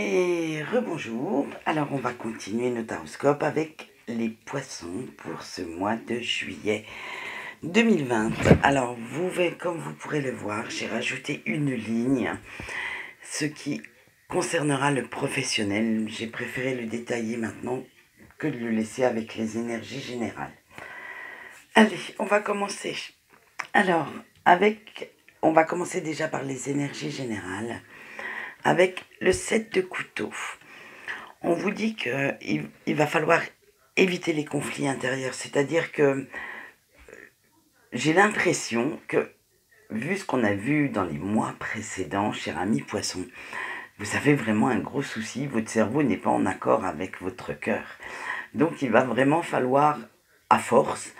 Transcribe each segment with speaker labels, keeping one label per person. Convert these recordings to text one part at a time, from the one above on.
Speaker 1: Et rebonjour. Alors on va continuer notre horoscope avec les poissons pour ce mois de juillet 2020. Alors comme vous pourrez le voir, j'ai rajouté une ligne, ce qui concernera le professionnel. J'ai préféré le détailler maintenant que de le laisser avec les énergies générales. Allez, on va commencer. Alors, on va commencer déjà par les énergies générales avec le 7 de couteau. On vous dit qu'il va falloir éviter les conflits intérieurs. C'est-à-dire que j'ai l'impression que, vu ce qu'on a vu dans les mois précédents, cher ami poisson, vous avez vraiment un gros souci. Votre cerveau n'est pas en accord avec votre cœur. Donc il va vraiment falloir, à force,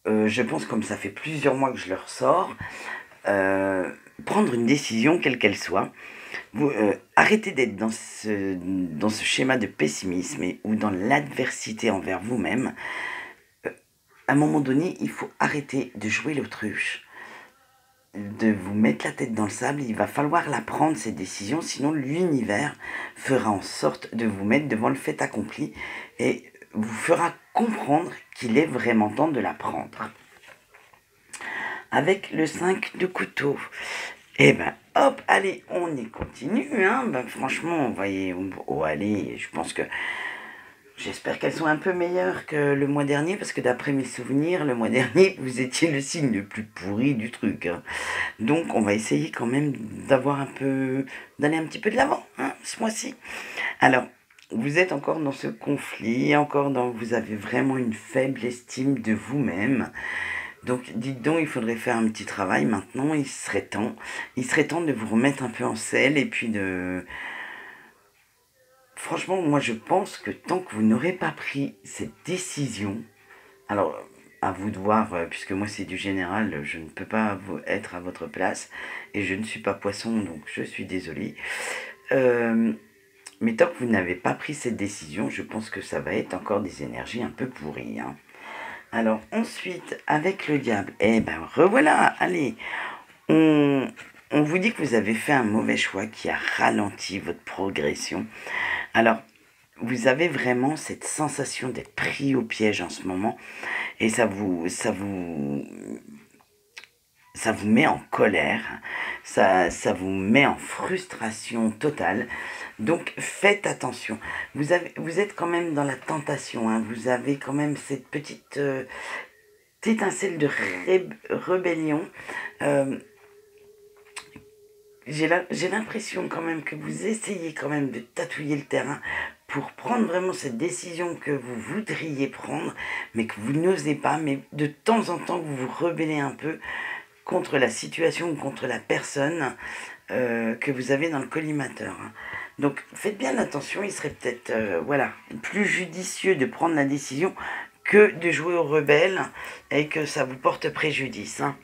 Speaker 1: je pense comme ça fait plusieurs mois que je le ressors, prendre une décision quelle qu'elle soit. Vous arrêtez d'être dans ce schéma de pessimisme ou dans l'adversité envers vous-même. À un moment donné, il faut arrêter de jouer l'autruche, de vous mettre la tête dans le sable. Il va falloir la prendre, ces décisions, sinon l'univers fera en sorte de vous mettre devant le fait accompli et vous fera comprendre qu'il est vraiment temps de la prendre. Avec le 5 de couteau, et ben hop, allez, on y continue, hein. Franchement, vous voyez, allez, je pense que j'espère qu'elles sont un peu meilleures que le mois dernier, parce que d'après mes souvenirs, le mois dernier, vous étiez le signe le plus pourri du truc, hein. Donc, on va essayer quand même d'aller un petit peu de l'avant, hein, ce mois-ci. Alors, vous êtes encore dans ce conflit, vous avez vraiment une faible estime de vous-même. Donc, dites donc, il faudrait faire un petit travail maintenant, il serait temps de vous remettre un peu en selle et puis Franchement, moi je pense que tant que vous n'aurez pas pris cette décision, alors à vous de voir, puisque moi c'est du général, je ne peux pas être à votre place, et je ne suis pas poisson, donc je suis désolé. Mais tant que vous n'avez pas pris cette décision, je pense que ça va être encore des énergies un peu pourries, hein. Alors ensuite, avec le diable, eh ben revoilà, allez, on vous dit que vous avez fait un mauvais choix qui a ralenti votre progression. Alors, vous avez vraiment cette sensation d'être pris au piège en ce moment, et ça vous met en colère, ça vous met en frustration totale. Donc faites attention. Vous êtes quand même dans la tentation, hein. Vous avez quand même cette petite étincelle de rébellion. J'ai l'impression quand même que vous essayez quand même de tatouiller le terrain pour prendre vraiment cette décision que vous voudriez prendre, mais que vous n'osez pas. Mais de temps en temps, vous vous rebellez un peu contre la situation ou contre la personne que vous avez dans le collimateur, hein. Donc faites bien attention, il serait peut-être plus judicieux de prendre la décision que de jouer au rebelle et que ça vous porte préjudice, hein.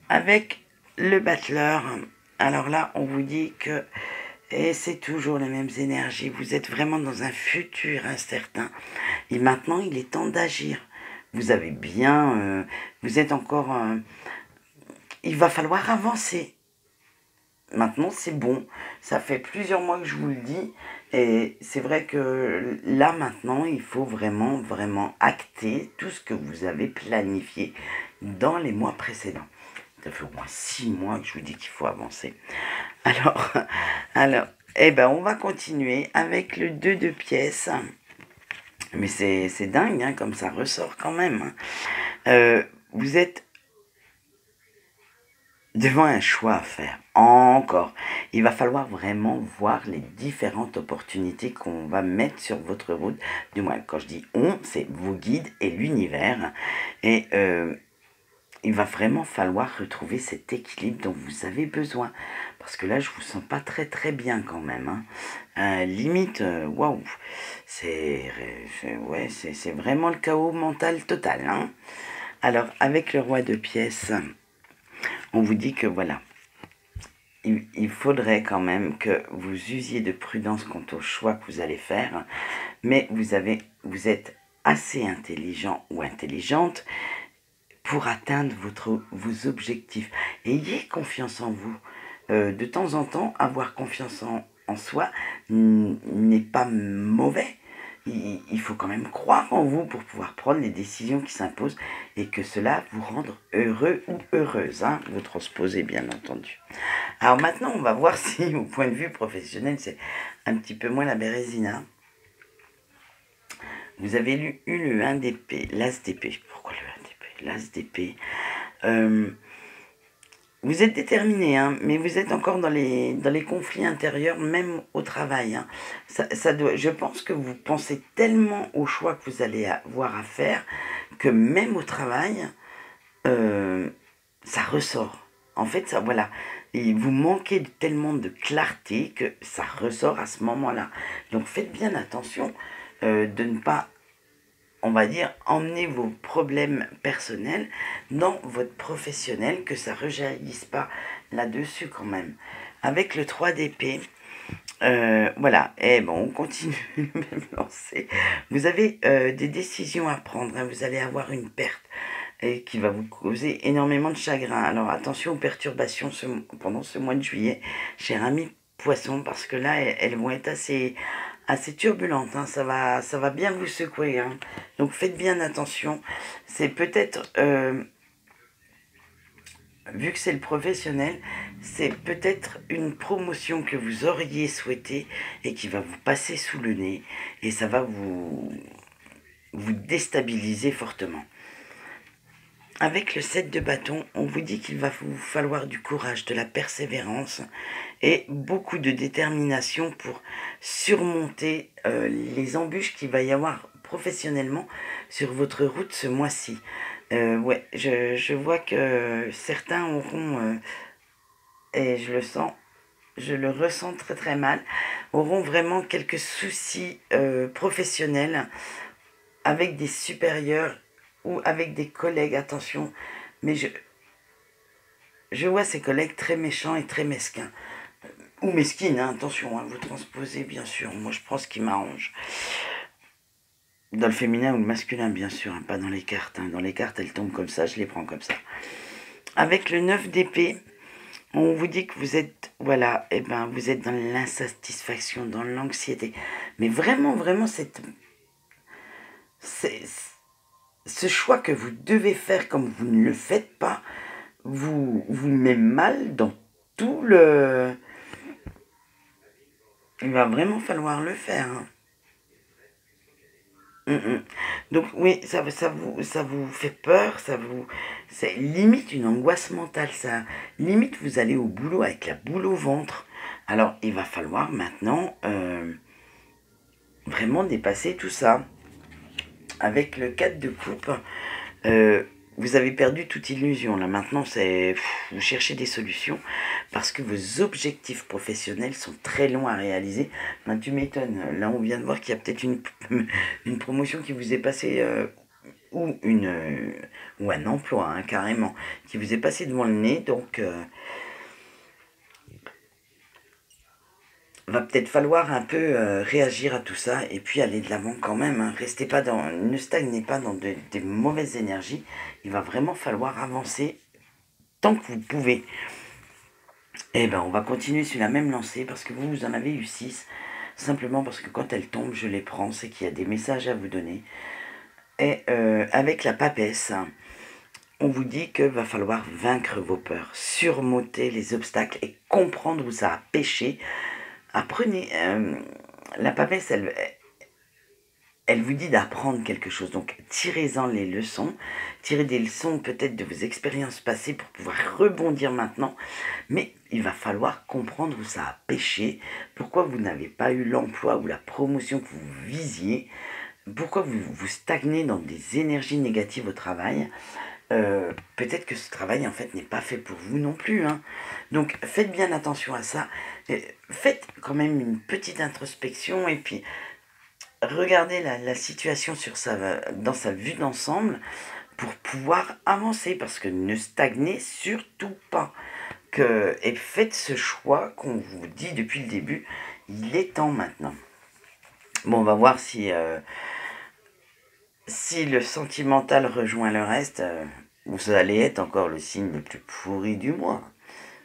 Speaker 1: Avec le battleur, alors là on vous dit que c'est toujours les mêmes énergies, vous êtes vraiment dans un futur incertain et maintenant il est temps d'agir. Vous avez bien, vous êtes encore, il va falloir avancer. Maintenant c'est bon, ça fait plusieurs mois que je vous le dis, et c'est vrai que là maintenant il faut vraiment acter tout ce que vous avez planifié dans les mois précédents. Ça fait au moins 6 mois que je vous dis qu'il faut avancer. Alors, on va continuer avec le 2 de pièces. Mais c'est dingue, hein, comme ça ressort quand même. Vous êtes devant un choix à faire. Encore. Il va falloir vraiment voir les différentes opportunités qu'on va mettre sur votre route. Du moins, quand je dis on, c'est vos guides et l'univers. Et il va vraiment falloir retrouver cet équilibre dont vous avez besoin. Parce que là, je vous sens pas très bien quand même, hein. Limite, waouh. C'est vraiment le chaos mental total, hein. Alors, avec le roi de pièces, on vous dit que voilà, il faudrait quand même que vous usiez de prudence quant au choix que vous allez faire. Mais vous êtes assez intelligent ou intelligente pour atteindre vos objectifs. Ayez confiance en vous. De temps en temps, avoir confiance en soi n'est pas mauvais. Il faut quand même croire en vous pour pouvoir prendre les décisions qui s'imposent et que cela vous rende heureux ou heureuse, hein, vous transposez bien entendu. Alors maintenant, on va voir si au point de vue professionnel, c'est un petit peu moins la bérésina. Vous avez eu le 1 d'épée, l'as d'épée. Pourquoi le 1 d'épée? L'as d'épée. Vous êtes déterminé, hein, mais vous êtes encore dans les conflits intérieurs, même au travail. Hein. Je pense que vous pensez tellement au choix que vous allez avoir à faire que même au travail, ça ressort. En fait, ça, voilà. Et vous manquez tellement de clarté que ça ressort à ce moment-là. Donc faites bien attention de ne pas, on va dire, emmener vos problèmes personnels dans votre professionnel, que ça ne rejaillisse pas là-dessus quand même. Avec le 3 d'épée, voilà, et bon, on continue le même lancer. Vous avez des décisions à prendre, hein. Vous allez avoir une perte et qui va vous causer énormément de chagrin. Alors attention aux perturbations pendant ce mois de juillet, cher ami poisson, parce que là, elles vont être assez turbulentes, hein. Ça va bien vous secouer, hein. Donc faites bien attention. C'est peut-être, vu que c'est le professionnel, c'est peut-être une promotion que vous auriez souhaité et qui va vous passer sous le nez et ça va vous déstabiliser fortement. Avec le 7 de bâton, on vous dit qu'il va vous falloir du courage, de la persévérance et beaucoup de détermination pour surmonter les embûches qu'il va y avoir professionnellement sur votre route ce mois-ci. Ouais, je vois que certains auront, et je le sens, je le ressens très très mal, auront vraiment quelques soucis professionnels avec des supérieurs ou avec des collègues, attention, mais je vois ces collègues très méchants et très mesquins. Ou mesquines, hein, attention, hein, vous transposez bien sûr, moi je prends ce qui m'arrange. Dans le féminin ou le masculin, bien sûr, hein, pas dans les cartes. Hein. Dans les cartes, elles tombent comme ça, je les prends comme ça. Avec le 9 d'épée, on vous dit que vous êtes, voilà, et ben, vous êtes dans l'insatisfaction, dans l'anxiété. Mais vraiment, vraiment, ce choix que vous devez faire comme vous ne le faites pas, vous met mal dans tout le... Il va vraiment falloir le faire. Hein. Donc oui, ça vous fait peur, c'est limite une angoisse mentale, ça. Limite, vous allez au boulot avec la boule au ventre. Alors, il va falloir maintenant vraiment dépasser tout ça. Avec le 4 de coupe, vous avez perdu toute illusion. Là, maintenant, vous cherchez des solutions parce que vos objectifs professionnels sont très longs à réaliser. Ben, tu m'étonnes. Là, on vient de voir qu'il y a peut-être une promotion qui vous est passée, ou un emploi, hein, carrément, qui vous est passé devant le nez. Donc, va peut-être falloir un peu réagir à tout ça et puis aller de l'avant quand même. Hein. Ne stagnez pas dans des mauvaises énergies. Il va vraiment falloir avancer tant que vous pouvez. Et ben on va continuer sur la même lancée parce que vous en avez eu 6. Simplement parce que quand elles tombent, je les prends. C'est qu'il y a des messages à vous donner. Et avec la papesse, on vous dit qu'il va falloir vaincre vos peurs, surmonter les obstacles et comprendre où ça a péché. Apprenez, la papesse, elle vous dit d'apprendre quelque chose. Donc, tirez-en les leçons. Tirez des leçons peut-être de vos expériences passées pour pouvoir rebondir maintenant. Mais il va falloir comprendre où ça a péché. Pourquoi vous n'avez pas eu l'emploi ou la promotion que vous visiez. Pourquoi vous stagnez dans des énergies négatives au travail. Peut-être que ce travail en fait n'est pas fait pour vous non plus, hein. Donc faites bien attention à ça, faites quand même une petite introspection et puis regardez la situation dans sa vue d'ensemble pour pouvoir avancer, parce que ne stagnez surtout pas, et faites ce choix qu'on vous dit depuis le début, il est temps maintenant. Bon, on va voir si le sentimental rejoint le reste, vous allez être encore le signe le plus pourri du mois.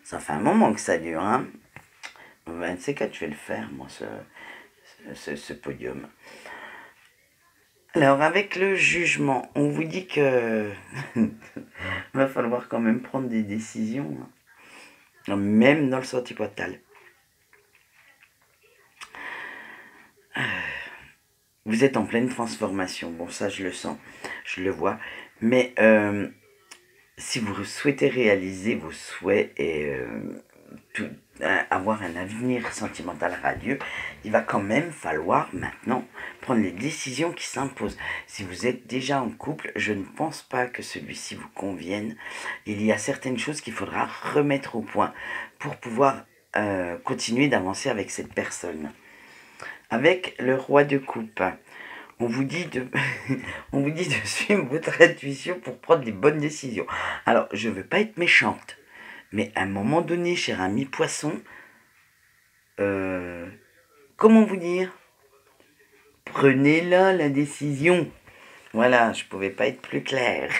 Speaker 1: Ça fait un moment que ça dure, hein. un de ces quatre, je vais le faire, moi, ce podium. Alors, avec le jugement, on vous dit que va falloir quand même prendre des décisions, hein, même dans le sentimental. Vous êtes en pleine transformation. Bon, ça, je le sens, je le vois. Mais si vous souhaitez réaliser vos souhaits et avoir un avenir sentimental radieux, il va quand même falloir maintenant prendre les décisions qui s'imposent. Si vous êtes déjà en couple, je ne pense pas que celui-ci vous convienne. Il y a certaines choses qu'il faudra remettre au point pour pouvoir continuer d'avancer avec cette personne. Avec le roi de coupe, on vous dit de, on vous dit de suivre votre intuition pour prendre les bonnes décisions. Alors, je ne veux pas être méchante, mais à un moment donné, cher ami poisson, comment vous dire? Prenez-la la décision. Voilà, je ne pouvais pas être plus clair.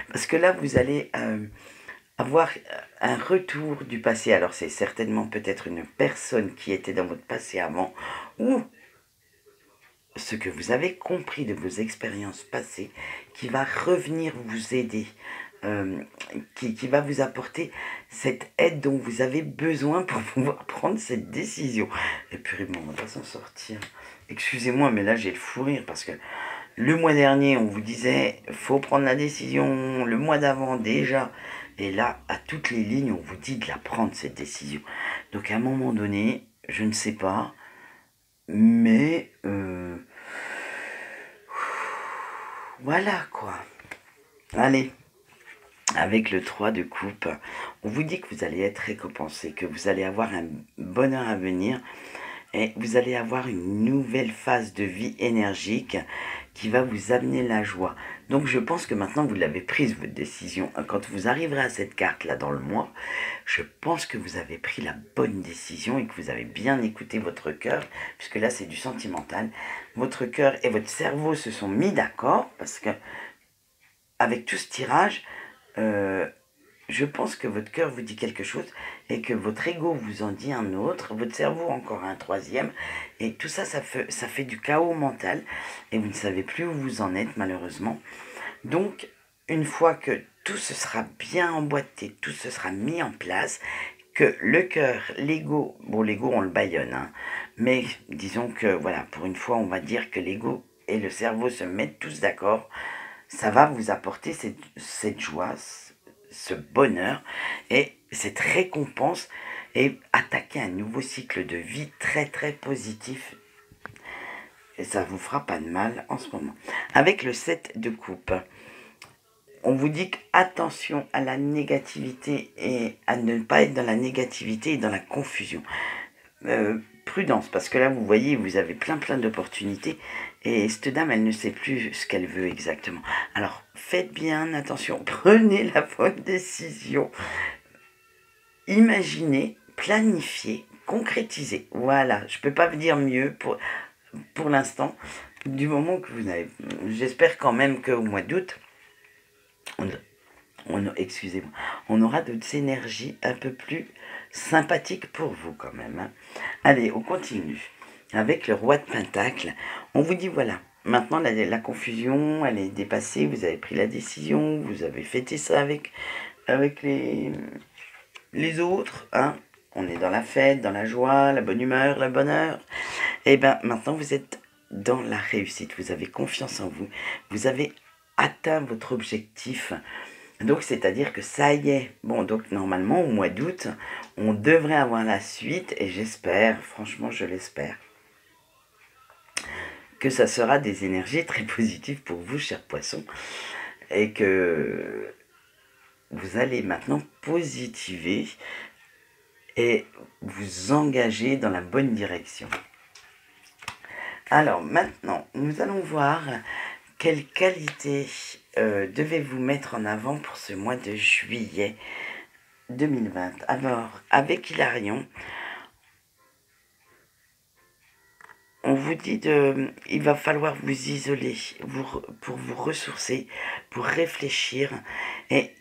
Speaker 1: Parce que là, vous allez avoir un retour du passé. Alors, c'est certainement peut-être une personne qui était dans votre passé avant, ou ce que vous avez compris de vos expériences passées qui va revenir vous aider, qui va vous apporter cette aide dont vous avez besoin pour pouvoir prendre cette décision. Et puis, bon, on va pas s'en sortir. Excusez-moi, mais là, j'ai le fou rire parce que le mois dernier, on vous disait, faut prendre la décision, le mois d'avant déjà. Et là, à toutes les lignes, on vous dit de la prendre, cette décision. Donc, à un moment donné, je ne sais pas, mais voilà quoi. Allez, avec le 3 de coupe, on vous dit que vous allez être récompensé, que vous allez avoir un bonheur à venir et vous allez avoir une nouvelle phase de vie énergique qui va vous amener la joie. Donc je pense que maintenant vous l'avez prise votre décision. Quand vous arriverez à cette carte là dans le mois, je pense que vous avez pris la bonne décision et que vous avez bien écouté votre cœur, puisque là c'est du sentimental. Votre cœur et votre cerveau se sont mis d'accord parce que avec tout ce tirage, je pense que votre cœur vous dit quelque chose et que votre ego vous en dit un autre, votre cerveau encore un troisième, et tout ça, ça fait du chaos mental et vous ne savez plus où vous en êtes malheureusement. Donc, une fois que tout se sera bien emboîté, tout se sera mis en place, que le cœur, l'ego, bon l'ego on le bâillonne, hein, mais disons que voilà, pour une fois on va dire que l'ego et le cerveau se mettent tous d'accord, ça va vous apporter cette joie, ce bonheur et cette récompense et attaquer un nouveau cycle de vie très très positif. Et ça vous fera pas de mal en ce moment. Avec le 7 de coupe, on vous dit attention à la négativité et à ne pas être dans la négativité et dans la confusion. Prudence, parce que là, vous voyez, vous avez plein d'opportunités et cette dame, elle ne sait plus ce qu'elle veut exactement. Alors, faites bien attention, prenez la bonne décision. Imaginez, planifiez, concrétisez. Voilà, je ne peux pas vous dire mieux pour l'instant, du moment que vous n'avez... J'espère quand même qu'au mois d'août, excusez-moi, on aura d'autres énergies un peu plus sympathiques pour vous quand même. Hein. Allez, on continue. Avec le roi de Pentacle, on vous dit voilà, maintenant la confusion, elle est dépassée, vous avez pris la décision, vous avez fêté ça avec les autres, hein. On est dans la fête, dans la joie, la bonne humeur, le bonheur. Et bien maintenant vous êtes dans la réussite, vous avez confiance en vous, vous avez atteint votre objectif. Donc c'est-à-dire que ça y est, bon donc normalement au mois d'août, on devrait avoir la suite et j'espère, franchement je l'espère, que ça sera des énergies très positives pour vous, chers poissons, et que vous allez maintenant positiver et vous engager dans la bonne direction. Alors maintenant, nous allons voir quelles qualités devez-vous mettre en avant pour ce mois de juillet 2020. Alors, avec Hilarion, on vous dit il va falloir vous isoler pour vous ressourcer, pour réfléchir et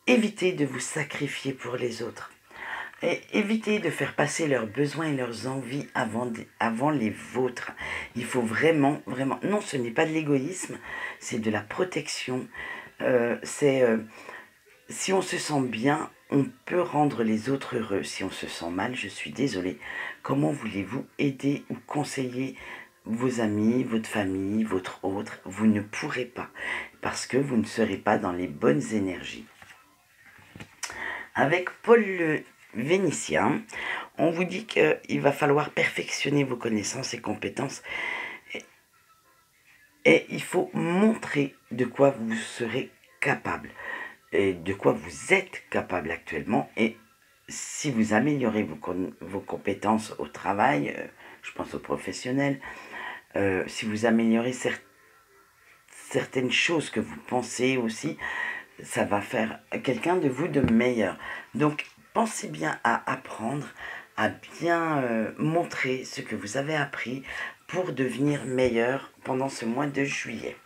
Speaker 1: éviter de vous sacrifier pour les autres. Et évitez de faire passer leurs besoins et leurs envies avant les vôtres. Il faut vraiment, vraiment... Non, ce n'est pas de l'égoïsme, c'est de la protection. Si on se sent bien, on peut rendre les autres heureux. Si on se sent mal, je suis désolée. Comment voulez-vous aider ou conseiller vos amis, votre famille, votre autre? Vous ne pourrez pas, parce que vous ne serez pas dans les bonnes énergies. Avec Paul le Vénitien, on vous dit qu'il va falloir perfectionner vos connaissances et compétences et il faut montrer de quoi vous serez capable et de quoi vous êtes capable actuellement. Et si vous améliorez vos compétences au travail, je pense aux professionnels, si vous améliorez certaines choses que vous pensez aussi, ça va faire quelqu'un de vous de meilleur. Donc, pensez bien à apprendre, à bien montrer ce que vous avez appris pour devenir meilleur pendant ce mois de juillet.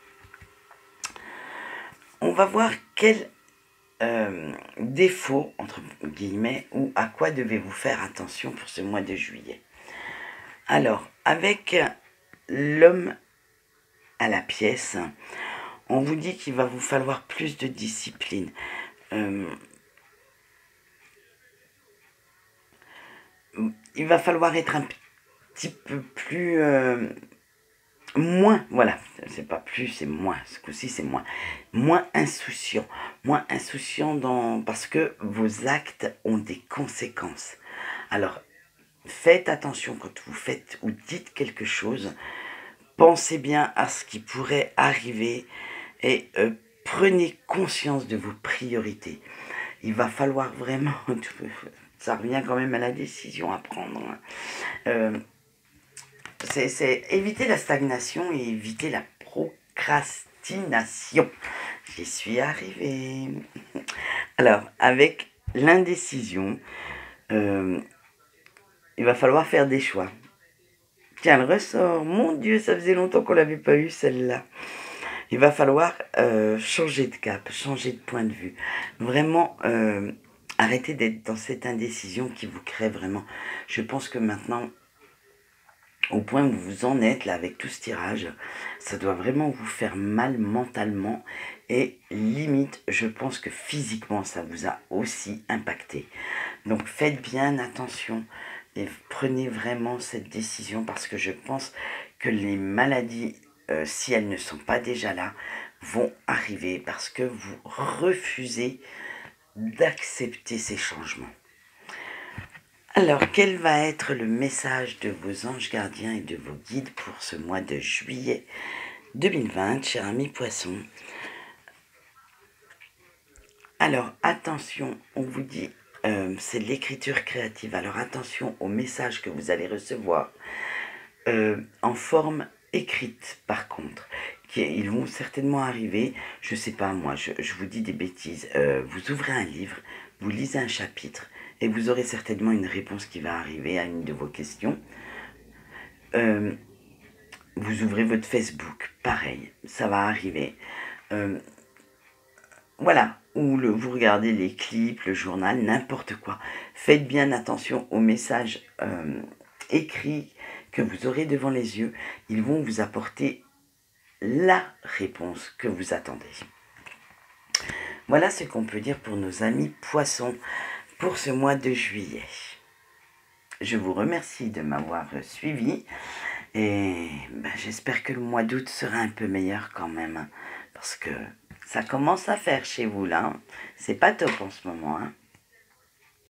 Speaker 1: On va voir quels défauts, entre guillemets, ou à quoi devez-vous faire attention pour ce mois de juillet. Alors, avec l'homme à la pièce, on vous dit qu'il va vous falloir plus de discipline. Il va falloir être un petit peu plus... moins, voilà, c'est pas plus, c'est moins, ce coup-ci c'est moins. Moins insouciant parce que vos actes ont des conséquences. Alors, faites attention quand vous faites ou dites quelque chose, pensez bien à ce qui pourrait arriver et prenez conscience de vos priorités. Il va falloir vraiment, ça revient quand même à la décision à prendre. C'est éviter la stagnation et éviter la procrastination. J'y suis arrivée. Alors, avec l'indécision, il va falloir faire des choix. Tiens, elle ressort. Mon Dieu, ça faisait longtemps qu'on l'avait pas eu, celle-là. Il va falloir changer de cap, changer de point de vue. Vraiment, arrêtez d'être dans cette indécision qui vous crée vraiment. Je pense que maintenant, au point où vous en êtes là avec tout ce tirage, ça doit vraiment vous faire mal mentalement et limite, je pense que physiquement, ça vous a aussi impacté. Donc faites bien attention et prenez vraiment cette décision parce que je pense que les maladies, si elles ne sont pas déjà là, vont arriver parce que vous refusez d'accepter ces changements. Alors, quel va être le message de vos anges gardiens et de vos guides pour ce mois de juillet 2020, cher ami Poisson? Alors, attention, on vous dit, c'est l'écriture créative. Alors, attention aux messages que vous allez recevoir en forme écrite, par contre. Ils vont certainement arriver, je sais pas moi, je vous dis des bêtises. Vous ouvrez un livre, vous lisez un chapitre, et vous aurez certainement une réponse qui va arriver à une de vos questions. Vous ouvrez votre Facebook, pareil, ça va arriver. Voilà, ou vous regardez les clips, le journal, n'importe quoi. Faites bien attention aux messages écrits que vous aurez devant les yeux. Ils vont vous apporter la réponse que vous attendez. Voilà ce qu'on peut dire pour nos amis poissons pour ce mois de juillet. Je vous remercie de m'avoir suivi et j'espère que le mois d'août sera un peu meilleur quand même, parce que ça commence à faire chez vous là. C'est pas top en ce moment, hein.